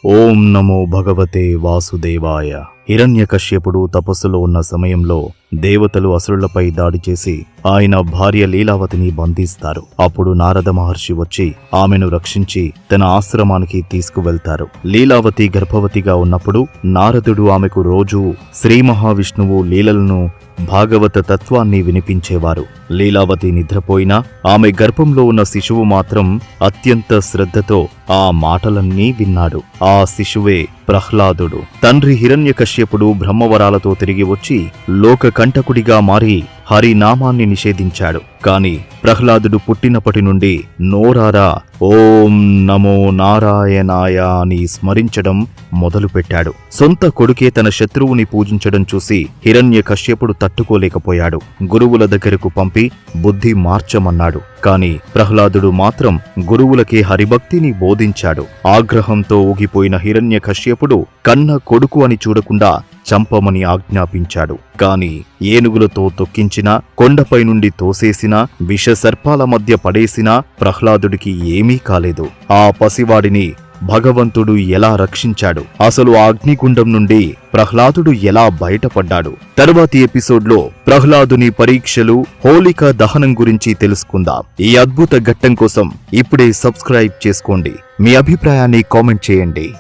ఓం నమో భగవతే వాసుదేవాయ. హిరణ్యకశ్యపుడు తపస్సులో ఉన్న సమయంలో దేవతలు అసురులపై దాడి చేసి ఆయన భార్య లీలావతిని బంధిస్తారు. అప్పుడు నారద మహర్షి వచ్చి ఆమెను రక్షించి తన ఆశ్రమానికి తీసుకువెళ్తారు. లీలావతి గర్భవతిగా ఉన్నప్పుడు నారదుడు ఆమెకు రోజూ శ్రీ మహావిష్ణువు లీలలను భాగవత తత్వాన్ని వినిపించేవారు. లీలావతి నిద్రపోయినా ఆమె గర్భంలో ఉన్న శిశువు మాత్రం అత్యంత శ్రద్ధతో ఆ మాటలన్నీ విన్నాడు. ఆ శిశువే ప్రహ్లాదుడు. తండ్రి హిరణ్యకశ్యపుడు బ్రహ్మవరాలతో తిరిగి వచ్చి లోకకంటకుడిగా మారి హరినామాన్ని నిషేధించాడు. కాని ప్రహ్లాదుడు పుట్టినప్పటి నుండి నోరారా ఓం నమో నారాయణాయ అని స్మరించడం మొదలుపెట్టాడు. సొంత కొడుకే తన శత్రువుని పూజించడం చూసి హిరణ్యకశ్యపుడు తట్టుకోలేకపోయాడు. గురువుల దగ్గరకు పంపి బుద్ధి మార్చమన్నాడు. కాని ప్రహ్లాదుడు మాత్రం గురువులకే హరిభక్తిని బోధించాడు. ఆగ్రహంతో ఊగిపోయిన హిరణ్యకశ్యపుడు కన్న కొడుకు అని చూడకుండా చంపమని ఆజ్ఞాపించాడు. కాని ఏనుగులతో తొక్కించినా, కొండపై నుండి తోసేసినా, విషసర్పాల మధ్య పడేసినా ప్రహ్లాదుడికి ఏమీ కాలేదు. ఆ పసివాడిని భగవంతుడు ఎలా రక్షించాడు? అసలు ఆ అగ్నిగుండం నుండి ప్రహ్లాదుడు ఎలా బయటపడ్డాడు? తరువాతి ఎపిసోడ్లో ప్రహ్లాదుని పరీక్షలు, హోళిక దహనం గురించి తెలుసుకుందాం. ఈ అద్భుత ఘట్టం కోసం ఇప్పుడే సబ్స్క్రైబ్ చేసుకోండి. మీ అభిప్రాయాన్ని కామెంట్ చేయండి.